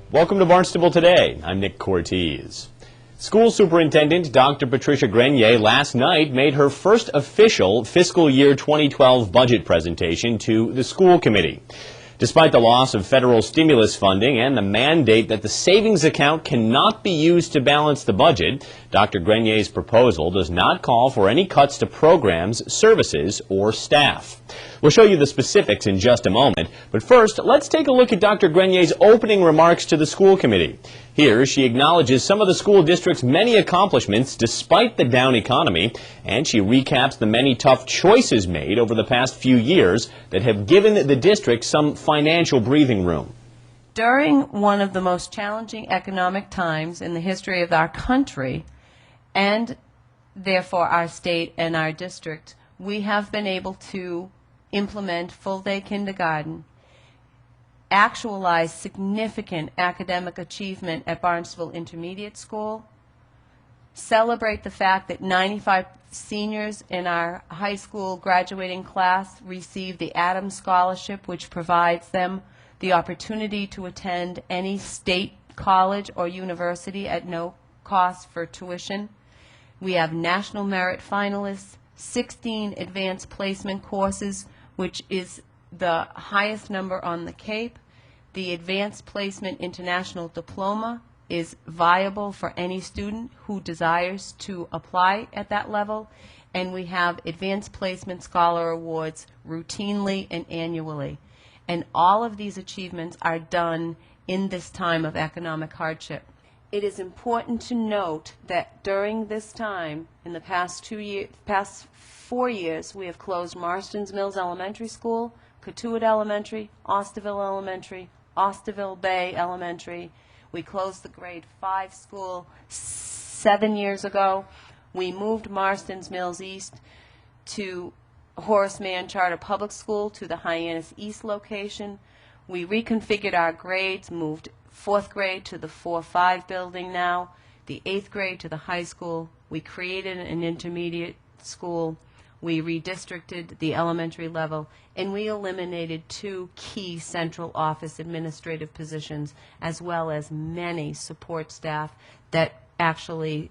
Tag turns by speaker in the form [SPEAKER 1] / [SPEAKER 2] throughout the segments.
[SPEAKER 1] Welcome to Barnstable Today. I'm Nick Cortez. School Superintendent Dr. Patricia Grenier last night made her first official fiscal year 2012 budget presentation to the school committee. Despite the loss of federal stimulus funding and the mandate that the savings account cannot be used to balance the budget, Dr. Grenier's proposal does not call for any cuts to programs, services, or staff. We'll show you the specifics in just a moment, but first, let's take a look at Dr. Grenier's opening remarks to the school committee. Here, she acknowledges some of the school district's many accomplishments despite the down economy, and she recaps the many tough choices made over the past few years that have given the district some financial breathing room.
[SPEAKER 2] During one of the most challenging economic times in the history of our country, and therefore our state and our district, we have been able to implement full-day kindergarten, actualize significant academic achievement at Barnstable Intermediate School, celebrate the fact that 95 seniors in our high school graduating class received the Adams Scholarship, which provides them the opportunity to attend any state college or university at no cost for tuition. We have national merit finalists, 16 advanced placement courses, which is the highest number on the Cape. The Advanced Placement International Diploma is viable for any student who desires to apply at that level, and we have Advanced Placement Scholar Awards routinely and annually. And all of these achievements are done in this time of economic hardship. It is important to note that during this time, in the past 4 years, we have closed Marston's Mills Elementary School, Cotuit Elementary, Osterville Elementary, Osterville Bay Elementary. We closed the grade 5 school 7 years ago. We moved Marston's Mills East to Horace Mann Charter Public School to the Hyannis East location. We reconfigured our grades, moved 4th grade to the 4-5 building now, the 8th grade to the high school. We created an intermediate school. We redistricted the elementary level, and we eliminated 2 key central office administrative positions, as well as many support staff that actually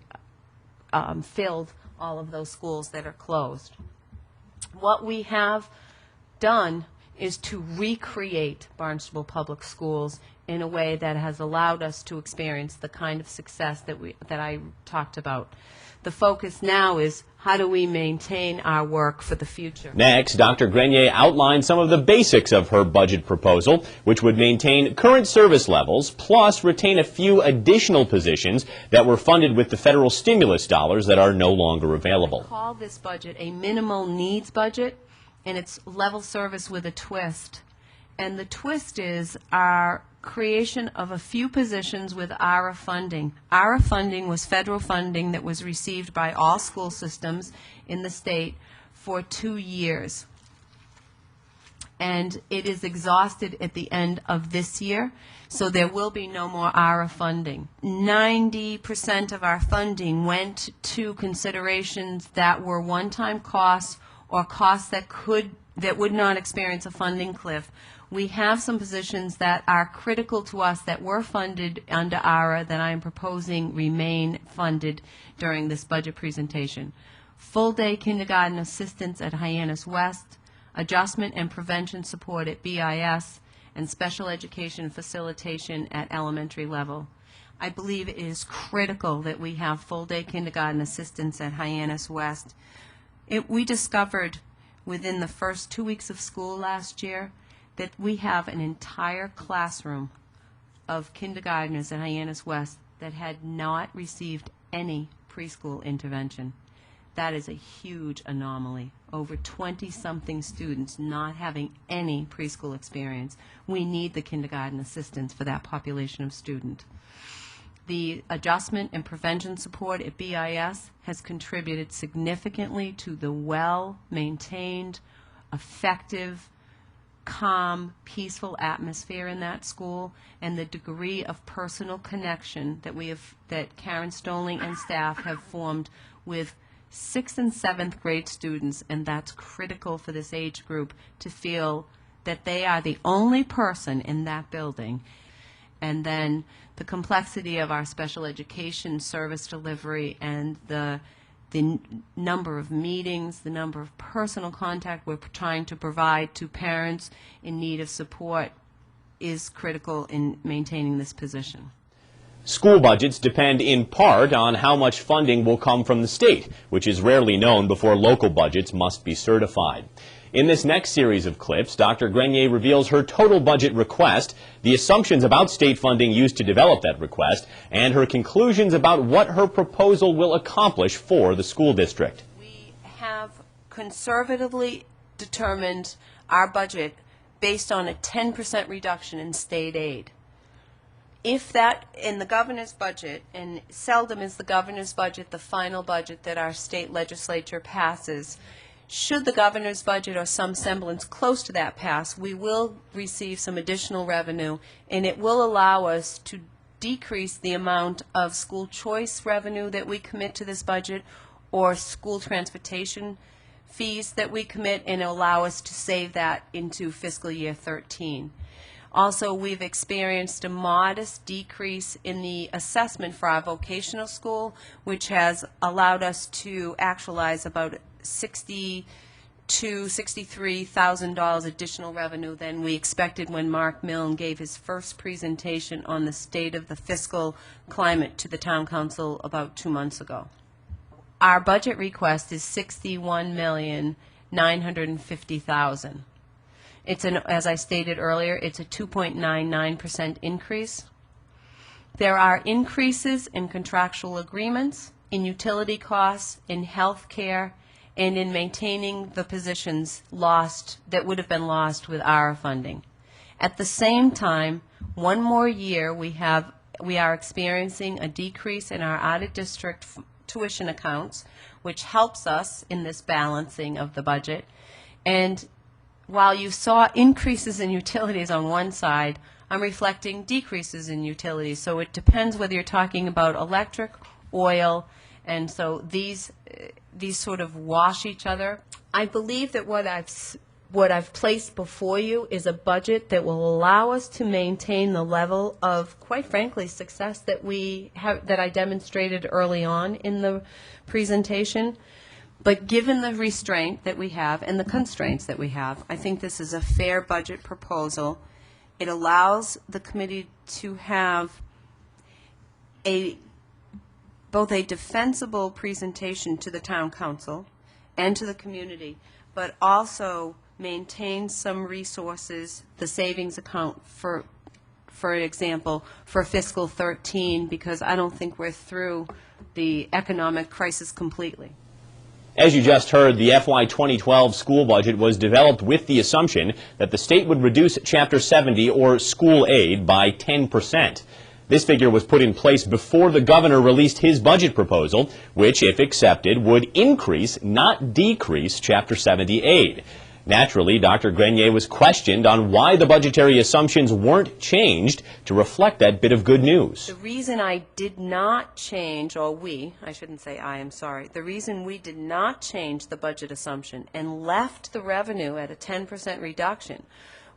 [SPEAKER 2] filled all of those schools that are closed. What we have done is to recreate Barnstable Public Schools in a way that has allowed us to experience the kind of success that I talked about. The focus now is how do we maintain our work for the future.
[SPEAKER 1] Next, Dr. Grenier outlined some of the basics of her budget proposal, which would maintain current service levels, plus retain a few additional positions that were funded with the federal stimulus dollars that are no longer available.
[SPEAKER 2] We call this budget a minimal needs budget, and it's level service with a twist. And the twist is our creation of a few positions with ARA funding. ARA funding was federal funding that was received by all school systems in the state for 2 years. And it is exhausted at the end of this year, so there will be no more ARA funding. 90% of our funding went to considerations that were one-time costs or costs that would not experience a funding cliff. We have some positions that are critical to us that were funded under ARA that I am proposing remain funded during this budget presentation. Full-day kindergarten assistance at Hyannis West, adjustment and prevention support at BIS, and special education facilitation at elementary level. I believe it is critical that we have full-day kindergarten assistance at Hyannis West. We discovered within the first 2 weeks of school last year that we have an entire classroom of kindergartners at Hyannis West that had not received any preschool intervention. That is a huge anomaly. Over 20-something students not having any preschool experience. We need the kindergarten assistance for that population of student. The adjustment and prevention support at BIS has contributed significantly to the well-maintained, effective, calm, peaceful atmosphere in that school, and the degree of personal connection that Karen Stoling and staff have formed with 6th and 7th grade students, and that's critical for this age group to feel that they are the only person in that building. And then the complexity of our special education service delivery and the number of meetings, the number of personal contact we're trying to provide to parents in need of support is critical in maintaining this position.
[SPEAKER 1] School budgets depend in part on how much funding will come from the state, which is rarely known before local budgets must be certified. In this next series of clips, Dr. Grenier reveals her total budget request, the assumptions about state funding used to develop that request, and her conclusions about what her proposal will accomplish for the school district.
[SPEAKER 2] We have conservatively determined our budget based on a 10% reduction in state aid. If that, in the governor's budget, and seldom is the governor's budget the final budget that our state legislature passes, should the governor's budget or some semblance close to that pass, we will receive some additional revenue, and it will allow us to decrease the amount of school choice revenue that we commit to this budget or school transportation fees that we commit, and allow us to save that into fiscal year 13. Also, we've experienced a modest decrease in the assessment for our vocational school, which has allowed us to actualize about $63,000 additional revenue than we expected when Mark Milne gave his first presentation on the state of the fiscal climate to the Town Council about 2 months ago. Our budget request is $61,950,000. It's as I stated earlier, it's a 2.99% increase. There are increases in contractual agreements, in utility costs, in health care, and in maintaining the positions lost that would have been lost with our funding. At the same time, one more year we are experiencing a decrease in our out-of-district tuition accounts, which helps us in this balancing of the budget. And while you saw increases in utilities on one side, I'm reflecting decreases in utilities. So it depends whether you're talking about electric, oil, and so these sort of wash each other. I believe that what I've placed before you is a budget that will allow us to maintain the level of, quite frankly, success that I demonstrated early on in the presentation. But given the restraint that we have and the constraints that we have, I think this is a fair budget proposal. It allows the committee to have both a defensible presentation to the Town Council and to the community, but also maintain some resources, the savings account, for example, for fiscal 13, because I don't think we're through the economic crisis completely.
[SPEAKER 1] As you just heard, the FY 2012 school budget was developed with the assumption that the state would reduce Chapter 70 or school aid by 10%. This figure was put in place before the governor released his budget proposal, which, if accepted, would increase, not decrease, Chapter 70 aid. Naturally, Dr. Grenier was questioned on why the budgetary assumptions weren't changed to reflect that bit of good news.
[SPEAKER 2] The reason I did not change, or I shouldn't say I, am sorry. The reason we did not change the budget assumption and left the revenue at a 10% reduction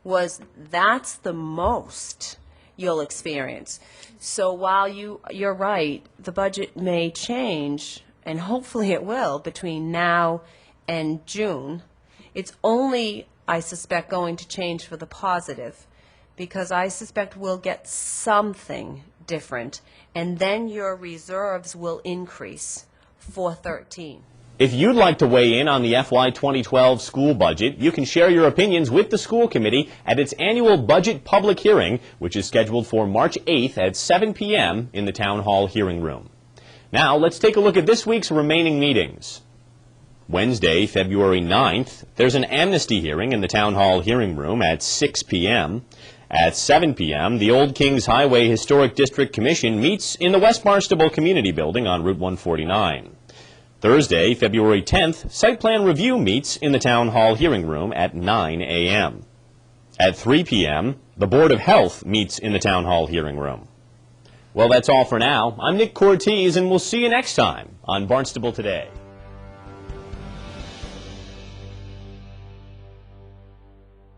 [SPEAKER 2] was that's the most you'll experience. So while you're right, the budget may change, and hopefully it will, between now and June. It's only, I suspect, going to change for the positive, because I suspect we'll get something different, and then your reserves will increase for 13.
[SPEAKER 1] If you'd like to weigh in on the FY 2012 school budget, you can share your opinions with the school committee at its annual budget public hearing, which is scheduled for March 8th at 7 p.m. in the Town Hall hearing room. Now, let's take a look at this week's remaining meetings. Wednesday, February 9th, there's an amnesty hearing in the Town Hall hearing room at 6 p.m. At 7 p.m., the Old Kings Highway Historic District Commission meets in the West Barnstable Community Building on Route 149. Thursday, February 10th, Site Plan Review meets in the Town Hall hearing room at 9 a.m. At 3 p.m., the Board of Health meets in the Town Hall hearing room. Well, that's all for now. I'm Nick Cortez, and we'll see you next time on Barnstable Today.